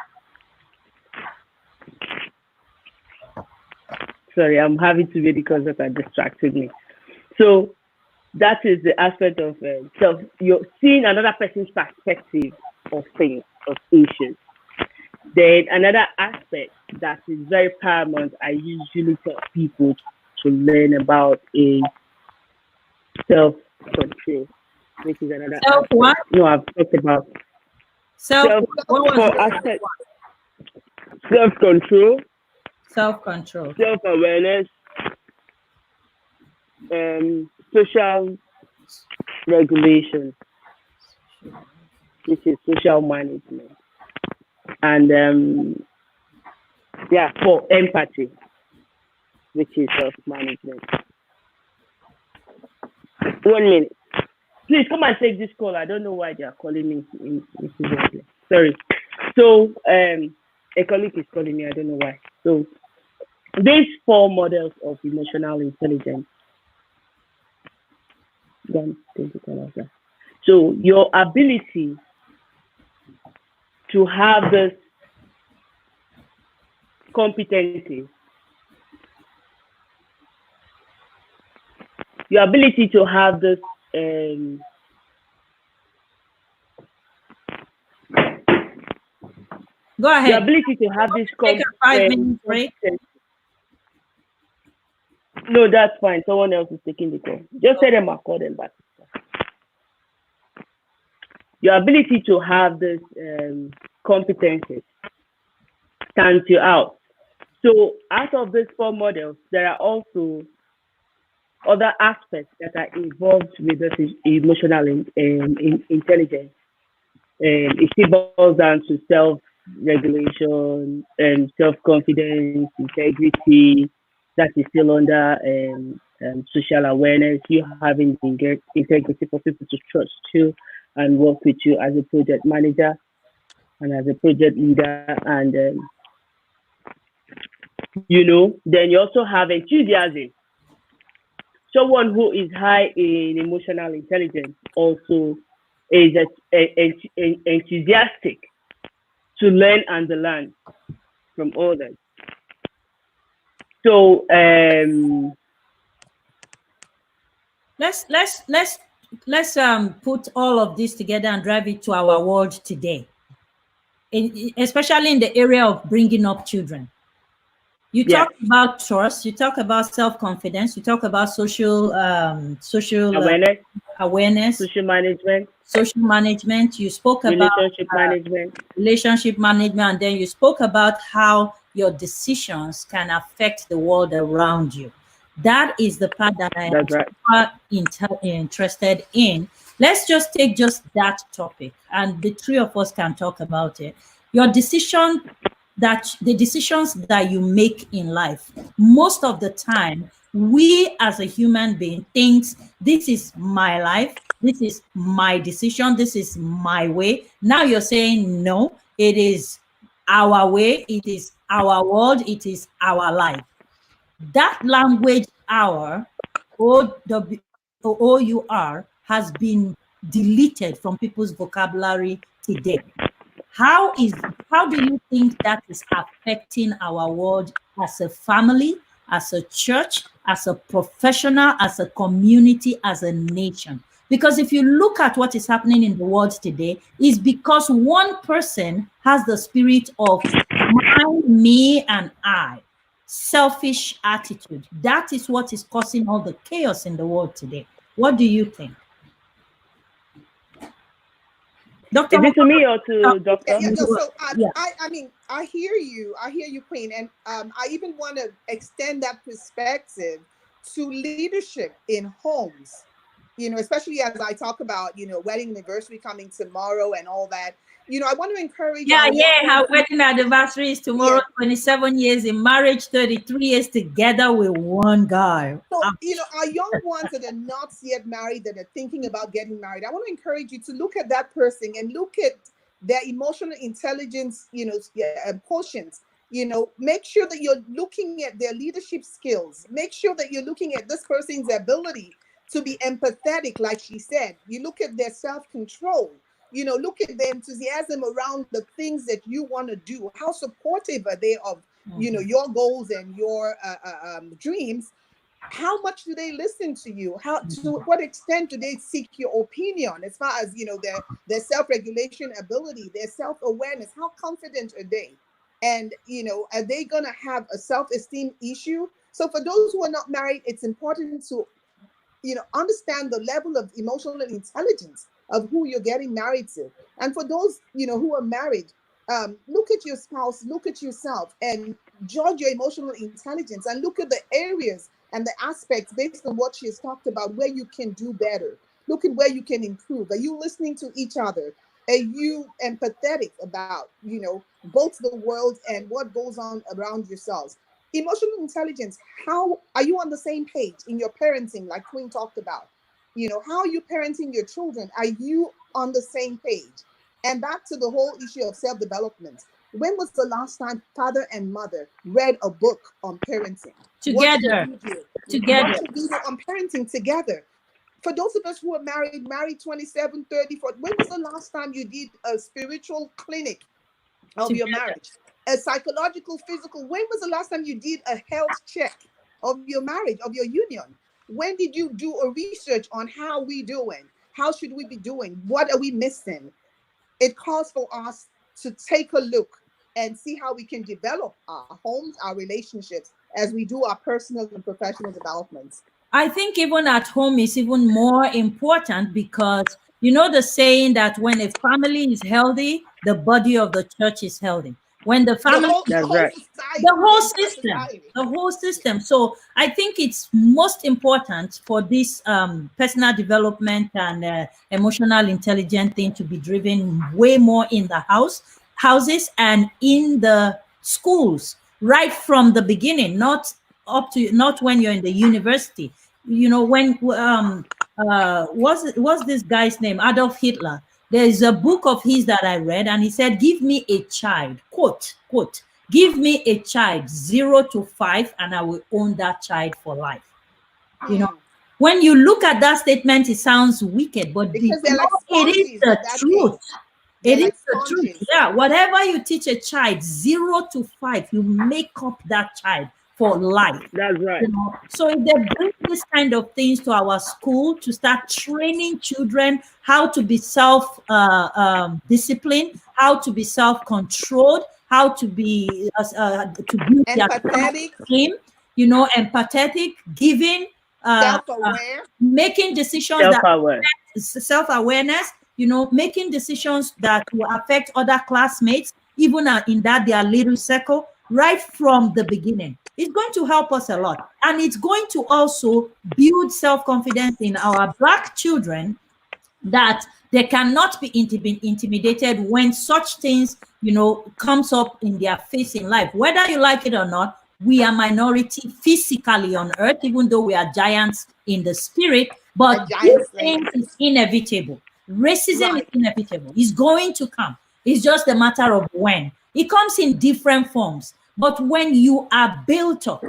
Sorry, I'm having to read because that distracted me. So that is the aspect of self. You're seeing another person's perspective of things, of issues. Then another aspect that is very paramount, I usually tell people to learn about is self-control, which is another Self what? aspect. No, I've talked about Self self what was for it? aspect, self-control, Self-control. self-awareness, social regulation, which is social management, and yeah, for empathy, which is self-management. 1 minute. Please come and take this call. I don't know why they are calling me incidentally. Sorry. So a colleague is calling me. I don't know why. So these four models of emotional intelligence. Don't take it all of that. So your ability to have this competency, your ability to have this Go your ahead. ability to have this Take a 5 minute break. competency. No, that's fine. Someone else is taking the call. Just say them, I'll call them back. Your ability to have this competencies stands you out. So out of these four models, there are also other aspects that are involved with this emotional intelligence. It still boils down to self-regulation and self-confidence, integrity. That is still under social awareness. You having the integrity for people to trust you and work with you as a project manager and as a project leader, and then you also have enthusiasm. Someone who is high in emotional intelligence also is enthusiastic to learn and to learn from others. So let's put all of this together and drive it to our world today, especially in the area of bringing up children. You yes, talk about trust, you talk about self-confidence, you talk about social awareness, awareness, social management, social management. You spoke about relationship management. relationship management, and then you spoke about how your decisions can affect the world around you. That is the part that I am That's right. super interested in. Let's just take just that topic, and the three of us can talk about it. Your decision, that the decisions that you make in life, most of the time we as a human being thinks this is my life, this is my decision, this is my way. Now you're saying no, it is our way, it is our world, it is our life. That language, our OUR, has been deleted from people's vocabulary today. How do you think that is affecting our world as a family, as a church, as a professional, as a community, as a nation. Because if you look at what is happening in the world today, is because one person has the spirit of mine, me, and I. Selfish attitude. That is what is causing all the chaos in the world today. What do you think? Dr. Is it to me or Uh, to doctor? Yeah, no, so yeah. I mean, I hear you, Queen, and I even want to extend that perspective to leadership in homes. Especially as I talk about, wedding anniversary coming tomorrow and all that. I want to encourage Yeah, our young yeah. ones. Our wedding anniversary is tomorrow. Yeah. 27 years in marriage, 33 years together with one guy. So, our young ones that are not yet married, that are thinking about getting married, I want to encourage you to look at that person and look at their emotional intelligence, quotient. Make sure that you're looking at their leadership skills. Make sure that you're looking at this person's ability to be empathetic, like she said. You look at their self-control. Look at their enthusiasm around the things that you want to do. How supportive are they of, your goals and your dreams? How much do they listen to you? How, to what extent do they seek your opinion, as far as their self-regulation ability, their self-awareness? How confident are they? And are they gonna have a self-esteem issue? So for those who are not married, it's important to understand the level of emotional intelligence of who you're getting married to. And for those who are married, look at your spouse, look at yourself, and judge your emotional intelligence, and look at the areas and the aspects based on what she has talked about where you can do better. Look at where you can improve. Are you listening to each other? Are you empathetic about both the world and what goes on around yourselves? Emotional intelligence. How are you on the same page in your parenting, like Queen talked about? How are you parenting your children? Are you on the same page? And back to the whole issue of self-development. When was the last time father and mother read a book on parenting? Watched a Together, video, together. watched a video on parenting together? For those of us who are married 27, 30, 40, when was the last time you did a spiritual clinic of your Together. marriage? A psychological, physical. When was the last time you did a health check of your marriage, of your union? When did you do a research on how we doing? How should we be doing? What are we missing? It calls for us to take a look and see how we can develop our homes, our relationships, as we do our personal and professional developments. I think even at home is even more important because you know the saying that when a family is healthy, the body of the church is healthy. When the The family, whole the That's whole right. the society, the whole entire system, society. the whole system. So I think it's most important for this personal development and emotional intelligence thing to be driven way more in the houses and in the schools right from the beginning, not when you're in the university. When what's this guy's name, Adolf Hitler. There is a book of his that I read, and he said, give me a child, quote, give me a child 0 to 5 and I will own that child for life. you know Hmm. when you look at that statement, it sounds wicked, but Because they're like it is sponges the at that truth. age. They're It is like the truth. sponges. Yeah, whatever you teach a child 0 to 5, you make up that child for life. That's right. So if they bring this kind of things to our school to start training children how to be disciplined, how to be self-controlled, how to be to build their Empathetic, self-esteem, empathetic, giving, self-aware, making decisions that Self-aware. self-awareness, making decisions that will affect other classmates, even in that their little circle, right from the beginning. It's going to help us a lot. And it's going to also build self-confidence in our Black children, that they cannot be intimidated when such things comes up in their face in life, whether you like it or not. We are minority physically on earth, even though we are giants in the spirit, a but giant these slave. things is inevitable. Racism is Right. inevitable. It's going to come. It's just a matter of when. It comes in different forms, but when you are built up,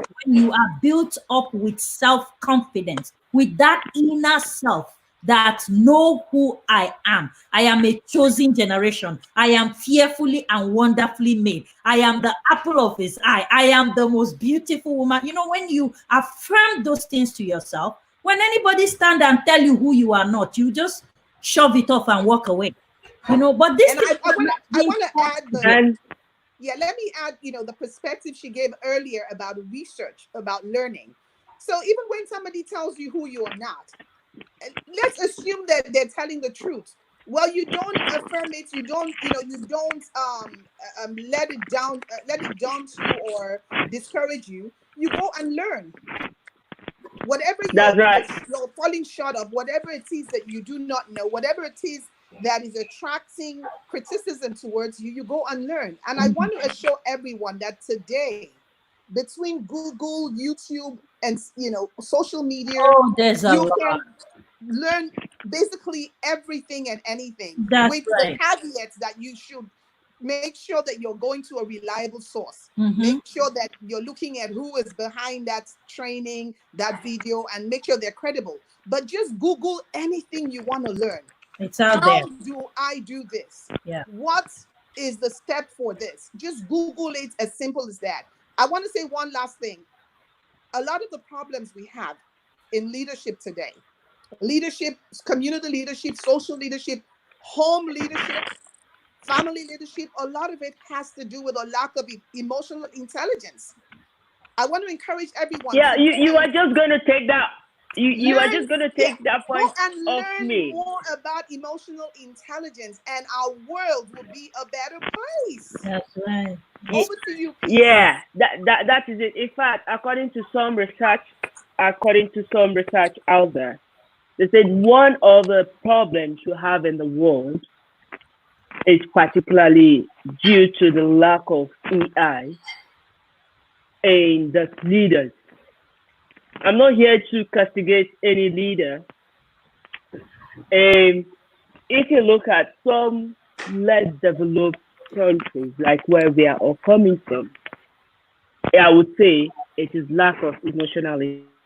with self-confidence, with that inner self, that know who I am. I am a chosen generation. I am fearfully and wonderfully made. I am the apple of his eye. I am the most beautiful woman. You know, when you affirm those things to yourself, when anybody stand and tell you who you are not, you just shove it off and walk away. You know, but this And thing I is want not to I being want to taught add the today. And yeah, let me add, the perspective she gave earlier about research, about learning. So even when somebody tells you who you are not, let's assume that they're telling the truth. Well, you don't affirm it, you don't let it daunt you or discourage you. You go and learn whatever that's right. you're falling short of, whatever it is that you do not know, whatever it is that is attracting criticism towards you, you go and learn. And I want to assure everyone that today, between Google, YouTube, and social media, Oh, there's a you lot. can learn basically everything and anything, That's with the right. caveat that you should make sure that you're going to a reliable source. Mm-hmm. Make sure that you're looking at who is behind that training, that video, and make sure they're credible. But just Google anything you want to learn. It's out there. How do I do this? Yeah. What is the step for this? Just Google it, as simple as that. I want to say one last thing. A lot of the problems we have in leadership today, leadership, community leadership, social leadership, home leadership, family leadership, a lot of it has to do with a lack of emotional intelligence. I want to encourage everyone Yeah, to you are just going to take that. You are learn, just going to yeah, take that go point and off learn me. more about emotional intelligence, and our world will be a better place. That's right. Ye- Over to you, peace. Yeah, that is it. In fact, according to some research out there, they said one of the problems we have in the world is particularly due to the lack of EI in the leaders. I'm not here to castigate any leader. If you look at some less developed countries, like where we are all coming from, I would say it is lack of emotional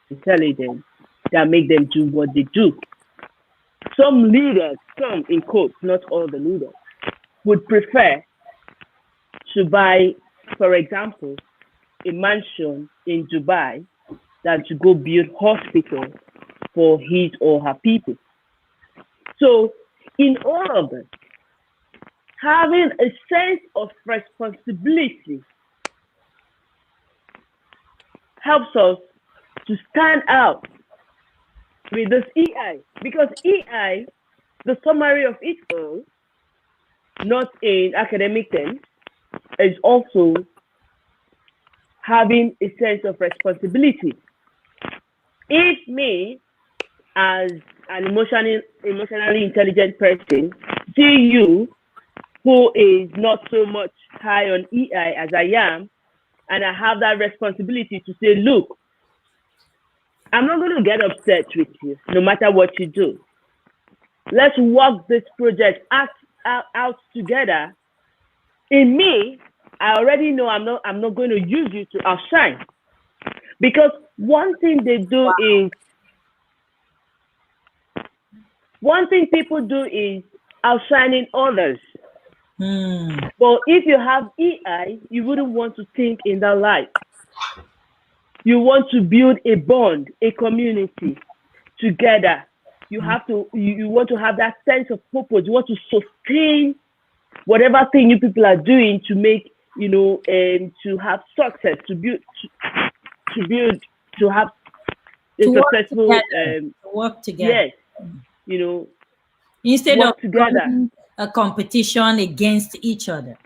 intelligence that make them do what they do. Some leaders, some in quotes, not all the leaders, would prefer to buy, for example, a mansion in Dubai than to go build hospital for his or her people. So, in all of this, having a sense of responsibility helps us to stand out with this EI, because EI, the summary of it all, not in academic terms, is also having a sense of responsibility. If me, as an emotionally intelligent person, see you, who is not so much high on EI as I am, and I have that responsibility to say, look, I'm not going to get upset with you, no matter what you do. Let's work this project out together. In me, I already know I'm not going to use you to outshine, because one thing people do is outshining others. Hmm. But if you have EI, you wouldn't want to think in that light. You want to build a bond, a community together. You want to have that sense of purpose. You want to sustain whatever thing you people are doing to make, to have success, to build, to have a To work successful, together. To work together. yes, you know, Instead of work together. running a competition against each other.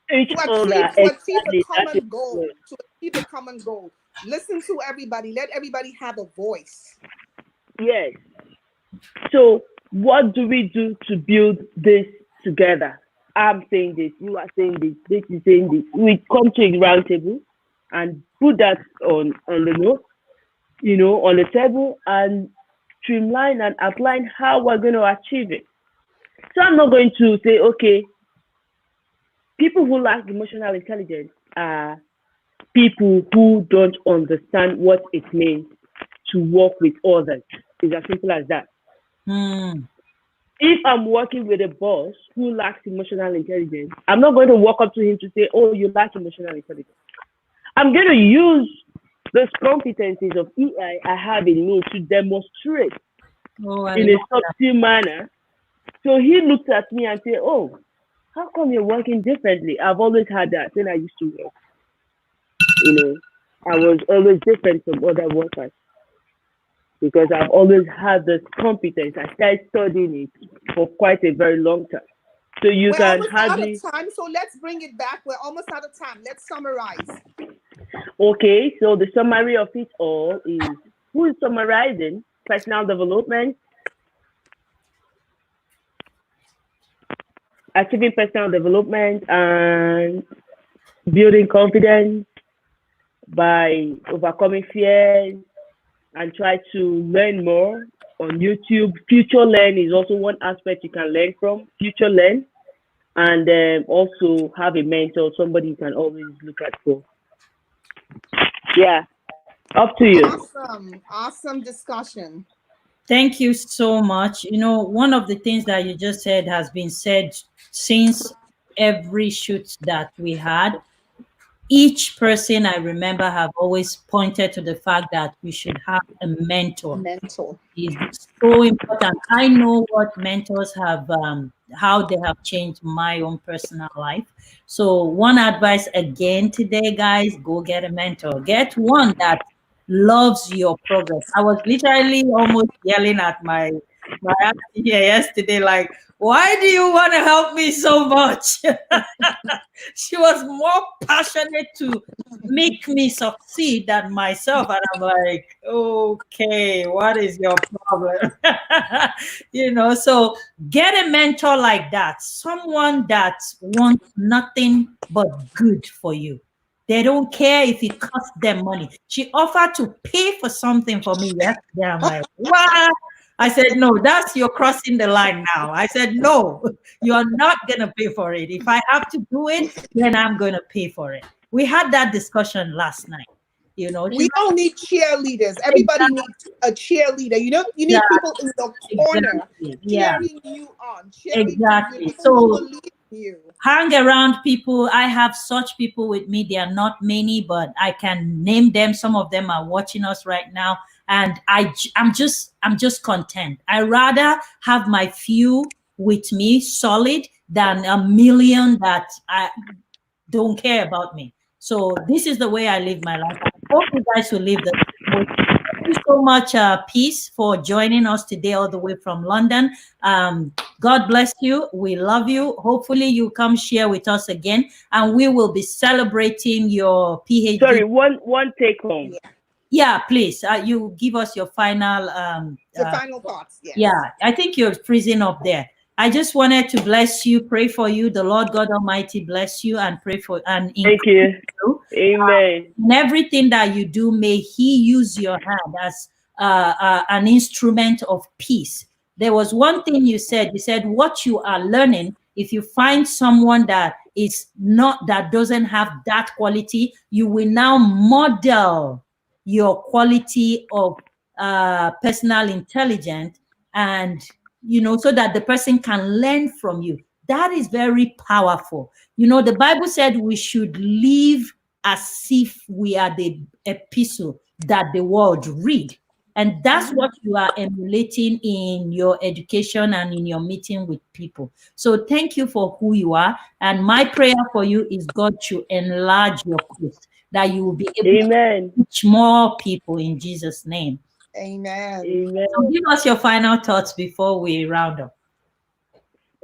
Each To achieve other, to achieve a exactly. That is common goal. To achieve a common goal. Listen to everybody. Let everybody have a voice. yes. So, what do we do to build this together? I'm saying this, you are saying this is saying this. We come to a round table and put that on the note, on the table, and streamline and outline how we're going to achieve it. So I'm not going to say, okay, people who lack emotional intelligence are people who don't understand what it means to work with others. It's as simple as that. Hmm. If I'm working with a boss who lacks emotional intelligence, I'm not going to walk up to him to say, "Oh, you lack emotional intelligence." I'm going to use those competencies of EI I have in me to demonstrate Oh, I in love a that. subtle manner. So he looked at me and said, "Oh, how come you're working differently? I've always had that when I used to work. You know, I was always different from other workers because I've always had this competence. I started studying it for quite a very long time. So you We're can almost out of hardly, time, so let's bring it back. We're almost out of time. Let's summarize. okay, so the summary of it all is who is summarizing personal development, achieving personal development, and building confidence by overcoming fears and try to learn more on YouTube. Future Learn is also one aspect you can learn from. Future Learn, and also have a mentor, somebody you can always look at for. Yeah, up to you. Awesome. Awesome discussion. Thank you so much. One of the things that you just said has been said since every shoot that we had. Each person I remember have always pointed to the fact that we should have a mentor. Mental. Is so important. I know what mentors have, how they have changed my own personal life. So, one advice again today, guys, go get a mentor. Get one that loves your progress. I was literally almost yelling at my auntie here yesterday, like, why do you want to help me so much? She was more passionate to make me succeed than myself. And I'm like, okay, what is your problem? So get a mentor like that, someone that wants nothing but good for you. They don't care if it costs them money. She offered to pay for something for me yesterday. I'm like, what? I said, no, that's you're crossing the line now. I said, no, you are not going to pay for it. If I have to do it, then I'm going to pay for it. We had that discussion last night. She's We don't need cheerleaders. like, Everybody needs a cheerleader. You need people in the corner exactly. Yeah, cheering you on, cheering for you, exactly. people who So believe in you. hang around people. I have such people with me. They are not many, but I can name them. Some of them are watching us right now, and I'm just content. I rather have my few with me solid than a million that I don't care about me. So this is the way I live my life. I hope you guys will live the same way. Thank you so much, Peace, for joining us today all the way from London. God bless you. We love you. Hopefully, you come share with us again, and we will be celebrating your PhD. Sorry, one take home. Yeah. Yeah, please. You give us your final. The final thoughts. Yeah, Yes. I think you're freezing up there. I just wanted to bless you, pray for you. The Lord God Almighty bless you and pray for and Thank increase you. you. Amen. In everything that you do, may He use your hand as an instrument of peace. There was one thing you said. You said what you are learning. If you find someone that is not that doesn't have that quality, you will now model your quality of personal intelligence, and so that the person can learn from you. That is very powerful. The Bible said we should live as if we are the epistle that the world read. And that's Mhm. what you are emulating in your education and in your meeting with people. So thank you for who you are. And my prayer for you is God to enlarge your coast, that you will be able to Amen. reach more people in Jesus' name. Amen. So Amen. give us your final thoughts before we round up.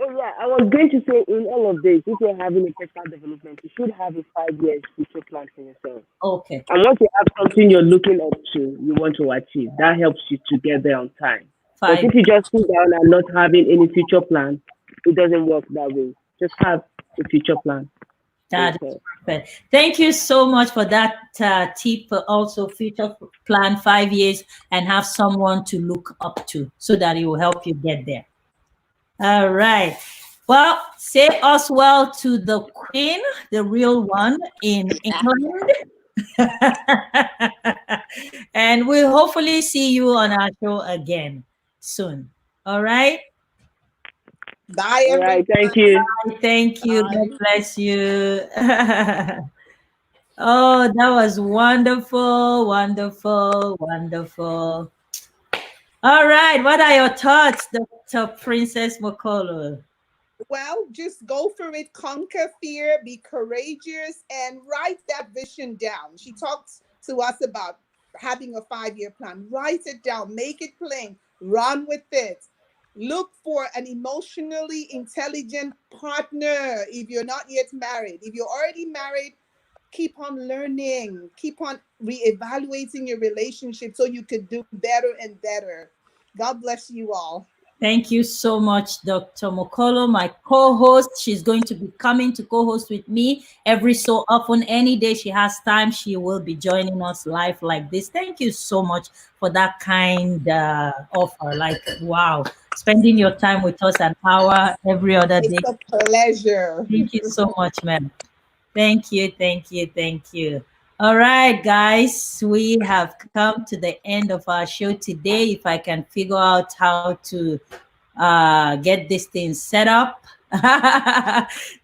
Oh yeah, I was going to say in all of this, if you're having a personal development, you should have a 5 years future plan for yourself. Okay. And once you have something you're looking up to, you want to achieve, that helps you to get there on time. But Five. if you just sit down and not having any future plan, it doesn't work that way. Just have a future plan for That is yourself. perfect. Thank you so much for that tip. Also, future plan 5 years and have someone to look up to so that it will help you get there. All right. Well, say us well to the Queen, the real one in England. And we'll hopefully see you on our show again soon. All right. Bye, All right. Thank everyone. you. Thank you. God Bye. bless you. Oh, that was wonderful, wonderful, wonderful. All right. What are your thoughts, Dr. Princess Mokolo? Well, just go for it, conquer fear, be courageous, and write that vision down. She talks to us about having a 5 year plan. Write it down, make it plain, run with it. Look for an emotionally intelligent partner if you're not yet married. If you're already married, keep on learning, keep on reevaluating your relationship so you could do better and better. God bless you all. Thank you so much, Dr. Mokolo, my co-host. She's going to be coming to co-host with me every so often. Any day she has time, she will be joining us live like this. Thank you so much for that kind offer. Like, wow, spending your time with us an hour every other It's day. a pleasure. Thank you so much, ma'am. Thank you, thank you, thank you. All right, guys, we have come to the end of our show today. If I can figure out how to get this thing set up.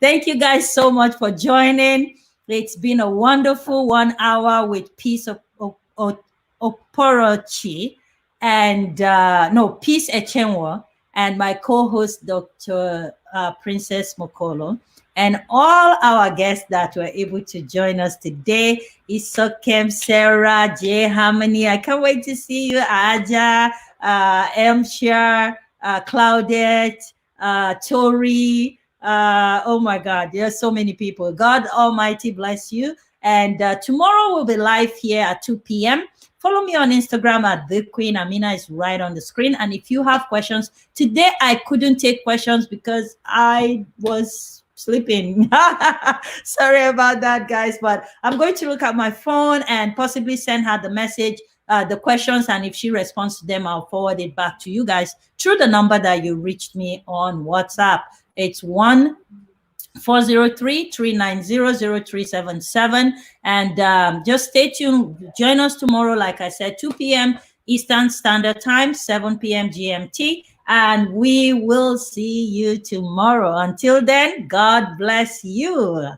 Thank you guys so much for joining. It's been a wonderful 1 hour with Peace Oporochi and no, Peace Echeonwu and my co-host, Dr. Princess Mokolo, and all our guests that were able to join us today. Isokem, Sarah, Jay Harmony. I can't wait to see you, Aja, M. Shar, Claudette, Tori. Oh my God, there's so many people. God Almighty bless you. And tomorrow we'll be live here at 2 p.m. Follow me on Instagram at the Queen. Amina is right on the screen. And if you have questions, today I couldn't take questions because I was sleeping. Sorry about that, guys. But I'm going to look at my phone and possibly send her the message, the questions, and if she responds to them, I'll forward it back to you guys through the number that you reached me on WhatsApp. It's 1-403-390-0377. And just stay tuned. Join us tomorrow, like I said, 2 p.m. Eastern Standard Time, 7 p.m. GMT. And we will see you tomorrow. Until then, God bless you.